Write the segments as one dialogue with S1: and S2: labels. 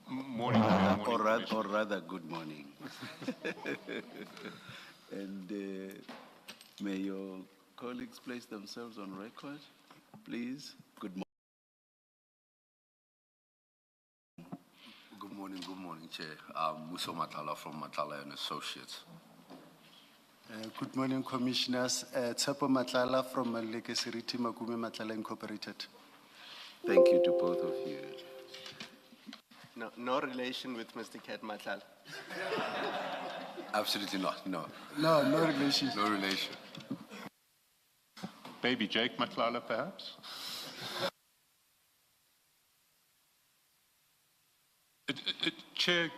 S1: Morning, Chair. Morning,
S2: or rather, good morning. And may your colleagues place themselves on record, please. Good morning.
S3: Good morning, Chair. I'm Muso Matala from Matala and Associates.
S4: Good morning, Commissioners. Tsepo Matlala from Lekesiriti Makume Matlala Incorporated.
S2: Thank you to both of you.
S5: No relation with Mr. Kat Matlala.
S3: Absolutely not, no.
S4: No relation.
S3: No relation.
S1: Baby Jake Matlala, perhaps? Chair,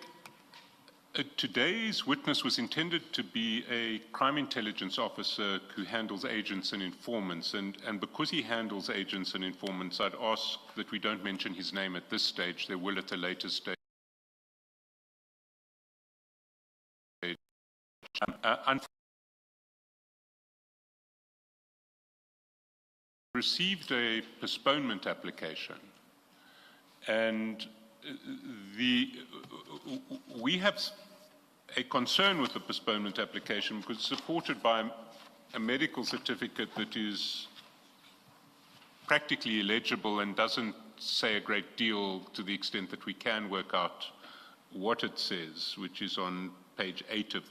S1: today's witness was intended to be a crime intelligence officer who handles agents and informants, and because he handles agents and informants, I'd ask that we don't mention his name at this stage. They will at a later stage. Received a postponement application, and we have a concern with the postponement application because it's supported by a medical certificate that is practically illegible and doesn't say a great deal to the extent that we can work out what it says, which is on page 8 of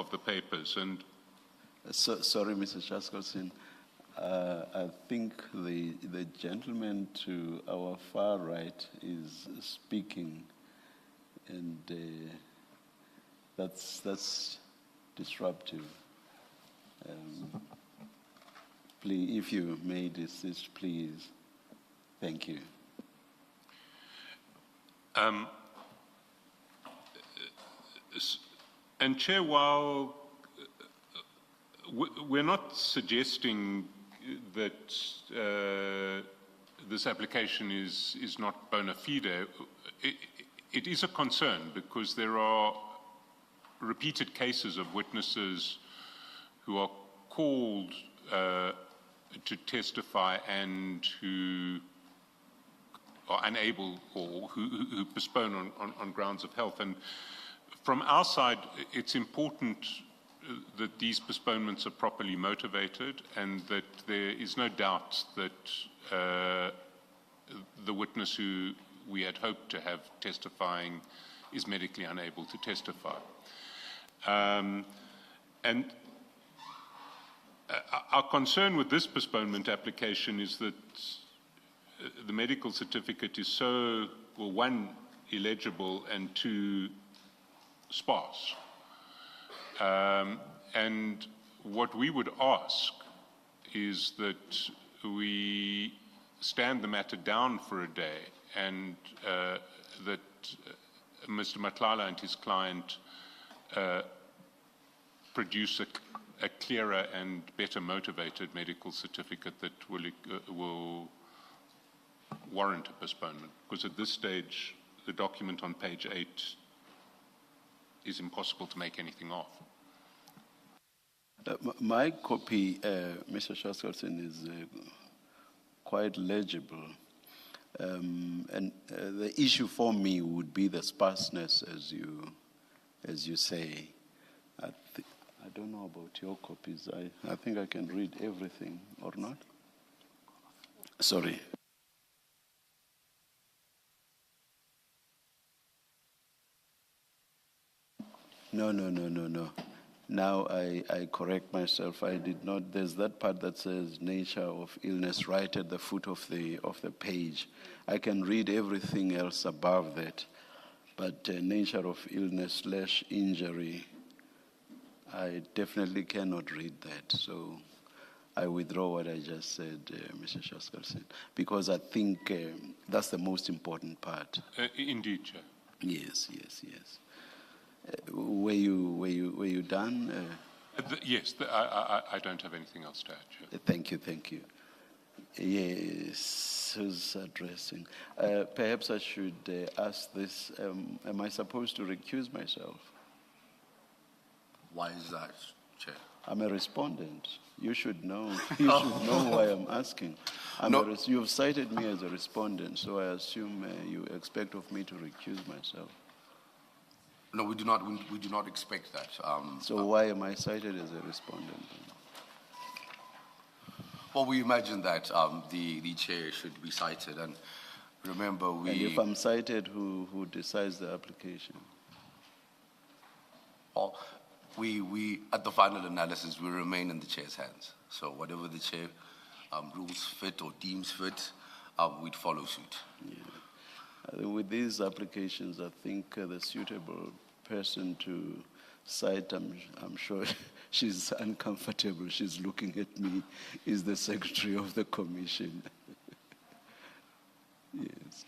S1: the papers. And
S2: sorry, Mr. Shaskelson. I think the gentleman to our far right is speaking, and that's disruptive. Please, if you may desist, please. Thank you.
S1: And Chair, while we're not suggesting that this application is not bona fide, it is a concern because there are repeated cases of witnesses who are called to testify and who are unable or who postpone on grounds of health. And from our side, it's important that these postponements are properly motivated and that there is no doubt that the witness who we had hoped to have testifying is medically unable to testify. And our concern with this postponement application is that the medical certificate is so, well, one, illegible, and two, sparse. And what we would ask is that we stand the matter down for a day and that Mr. Matlala and his client produce a clearer and better motivated medical certificate that will warrant a postponement. Because at this stage, the document on page 8 is impossible to make anything of.
S2: My copy, Mr. Shaskelson, is quite legible. And the issue for me would be the sparseness, as you say. I don't know about your copies. I think I can read everything, or not? Sorry. No. Now I correct myself. I did not. There's that part that says nature of illness right at the foot of the page. I can read everything else above that, but nature of illness / injury, I definitely cannot read that. So I withdraw what I just said, Mr. Shaskelson, because I think that's the most important part.
S1: Indeed, Chair.
S2: Yes. Were you done?
S1: Yes, I don't have anything else to add, Chair.
S2: Thank you. Yes, who's addressing? Perhaps I should ask this. Am I supposed to recuse myself?
S3: Why is that, Chair?
S2: I'm a respondent. You should know. You should know why I'm asking. You've cited me as a respondent, so I assume you expect of me to recuse myself.
S3: No, we do not. We do not expect that.
S2: So why am I cited as a respondent?
S3: Well, we imagine that the chair should be cited, and remember,
S2: And if I'm cited, who decides the application?
S3: well, we at the final analysis, we remain in the chair's hands. So whatever the chair rules fit or deems fit, we'd follow suit.
S2: With these applications, I think the suitable person to cite, I'm sure she's uncomfortable, she's looking at me, is the Secretary of the Commission. Yes.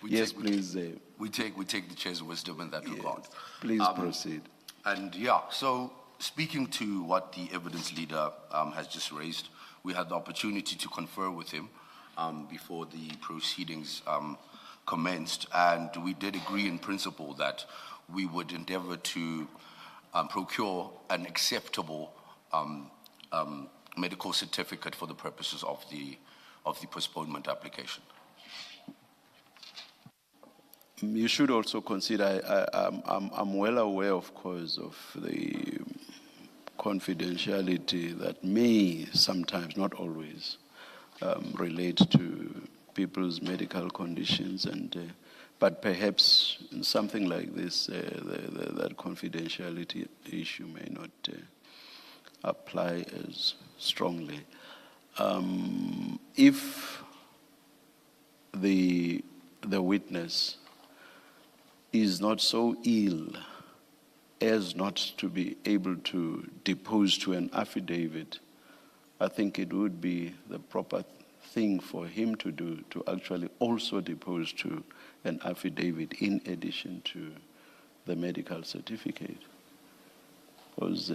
S2: Yes, please.
S3: We take the chair's wisdom in that regard.
S2: Please proceed.
S3: And yeah, so speaking to what the evidence leader has just raised, we had the opportunity to confer with him before the proceedings commenced, and we did agree in principle that we would endeavor to procure an acceptable medical certificate for the purposes of the postponement application.
S2: You should also consider, I'm well aware, of course, of the confidentiality that may sometimes, not always, relate to people's medical conditions, but perhaps in something like this, that confidentiality issue may not apply as strongly. If the witness is not so ill as not to be able to depose to an affidavit, I think it would be the proper thing for him to do to actually also depose to an affidavit in addition to the medical certificate. Because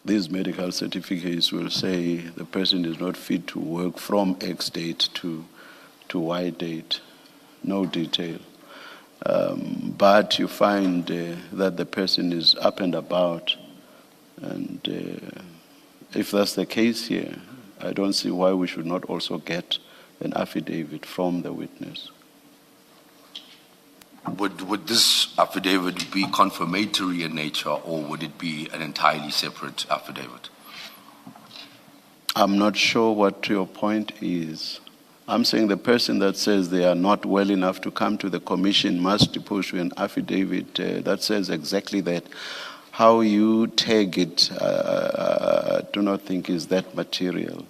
S2: these medical certificates will say the person is not fit to work from X date to Y date, no detail. But you find that the person is up and about, and if that's the case here, I don't see why we should not also get an affidavit from the witness.
S3: Would this affidavit be confirmatory in nature, or would it be an entirely separate affidavit?
S2: I'm not sure what your point is. I'm saying the person that says they are not well enough to come to the commission must depose to an affidavit that says exactly that. How you tag it, I do not think is that material.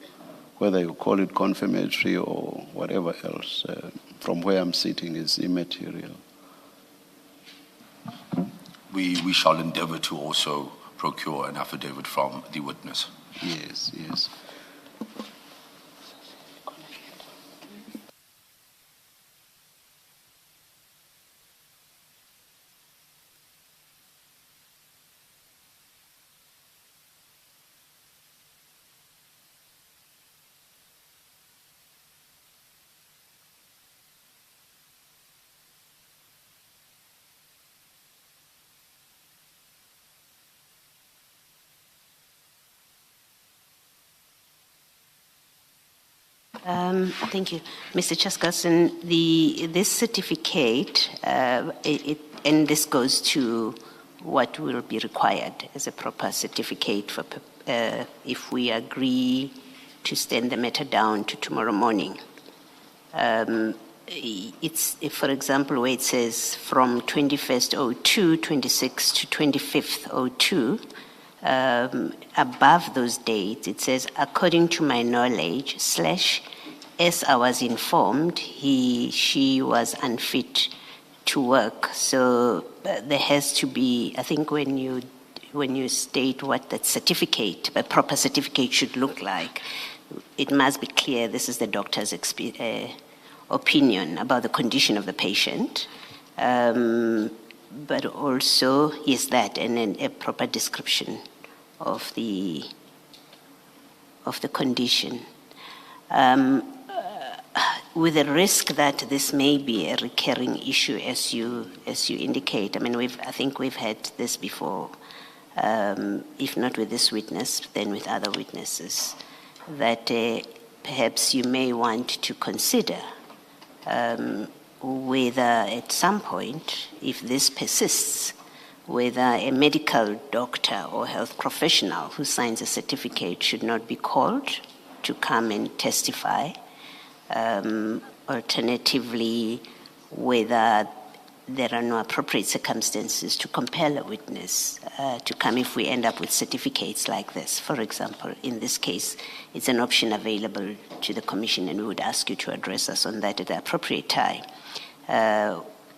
S2: Whether you call it confirmatory or whatever else, from where I'm sitting, is immaterial.
S3: We shall endeavor to also procure an affidavit from the witness.
S2: Yes, yes.
S6: Thank you. Mr. Chaskasen, this certificate, and this goes to what will be required as a proper certificate for if we agree to stand the matter down to tomorrow morning. It's, for example, where it says from 21st 02, 26 to 25th 02, above those dates, it says, according to my knowledge, / as I was informed, she was unfit to work. So there has to be, I think when you state what that certificate, a proper certificate should look like, it must be clear this is the doctor's opinion about the condition of the patient. But also is that, and then a proper description of the condition. With the risk that this may be a recurring issue, as you indicate. I mean, I think we've had this before. if not with this witness, then with other witnesses, that perhaps you may want to consider whether at some point, if this persists, whether a medical doctor or health professional who signs a certificate should not be called to come and testify. Alternatively, whether there are no appropriate circumstances to compel a witness to come if we end up with certificates like this. For example, in this case, it's an option available to the Commission, and we would ask you to address us on that at the appropriate time.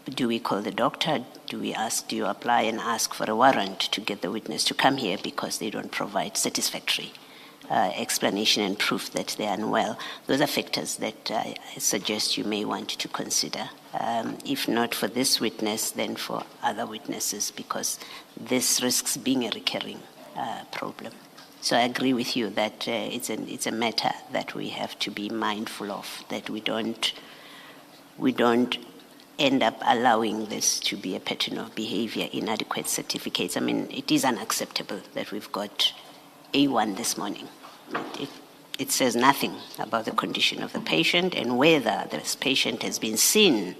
S6: Do we call the doctor? Do you apply and ask for a warrant to get the witness to come here because they don't provide satisfactory explanation and proof that they are unwell? Those are factors that I suggest you may want to consider. If not for this witness, then for other witnesses, because this risks being a recurring problem. So I agree with you that it's a matter that we have to be mindful of, that we don't end up allowing this to be a pattern of behavior, inadequate certificates. I mean, it is unacceptable that we've got A1 this morning. It says nothing about the condition of the patient and whether this patient has been seen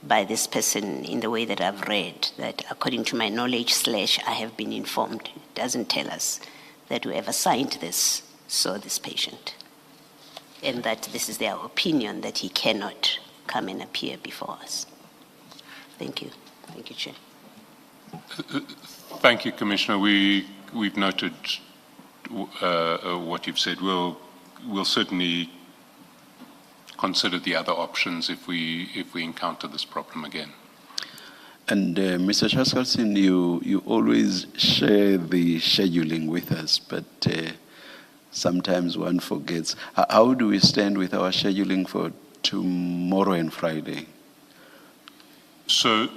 S6: by this person in the way that I've read, that according to my knowledge / I have been informed. It doesn't tell us that whoever signed this saw this patient and that this is their opinion that he cannot come and appear before us. Thank you. Thank you, Chair.
S1: Thank you, Commissioner. We've noted what you've said. We'll certainly consider the other options if we encounter this problem again.
S2: And Mr. Chaskalson, you always share the scheduling with us, but sometimes one forgets. How do we stand with our scheduling for tomorrow and Friday?
S1: So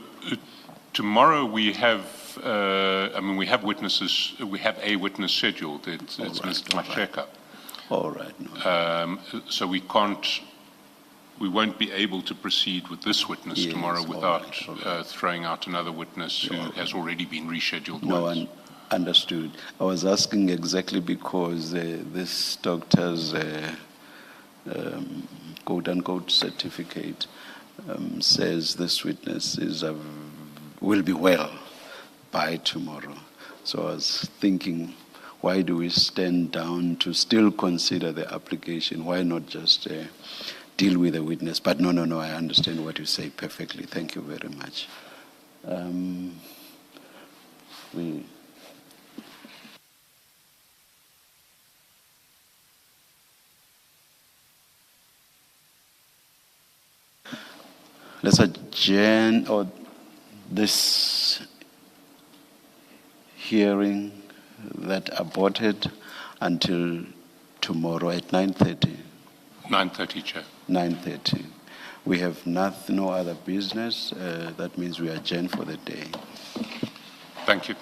S1: tomorrow we have, we have witnesses. We have a witness scheduled. It's Mr. Masheka.
S2: All right.
S1: So we won't be able to proceed with this witness tomorrow without throwing out another witness who has already been rescheduled.
S2: No, understood. I was asking exactly because this doctor's quote-unquote certificate says this witness will be well by tomorrow. So I was thinking, why do we stand down to still consider the application? Why not just deal with the witness? But no, I understand what you say perfectly. Thank you very much. Let's adjourn this hearing that aborted until tomorrow at 9:30.
S1: 9:30, Chair.
S2: 9:30. We have no other business. That means we adjourn for the day.
S1: Thank you.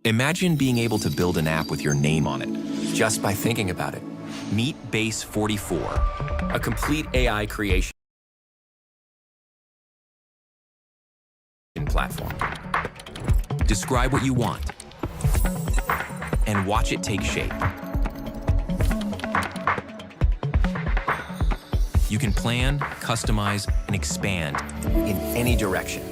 S7: Imagine being able to build an app with your name on it, just by thinking about it. Meet Base 44, a complete AI creation platform. Describe what you want and watch it take shape. You can plan, customize, and expand in any direction.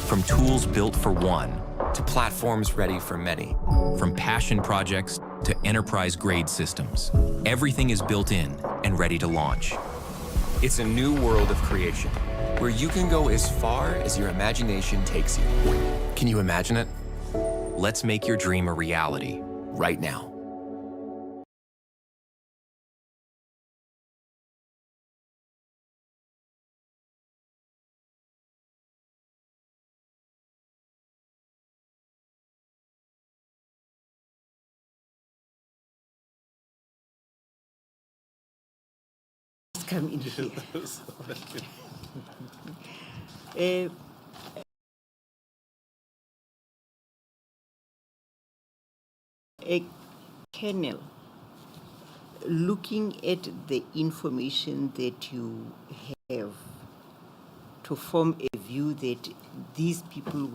S7: From tools built for one to platforms ready for many. From passion projects to enterprise-grade systems. Everything is built in and ready to launch. It's a new world of creation, where you can go as far as your imagination takes you. Can you imagine it? Let's make your dream a reality right now.
S8: Come in here. A kernel, looking at the information that you have to form a view that these people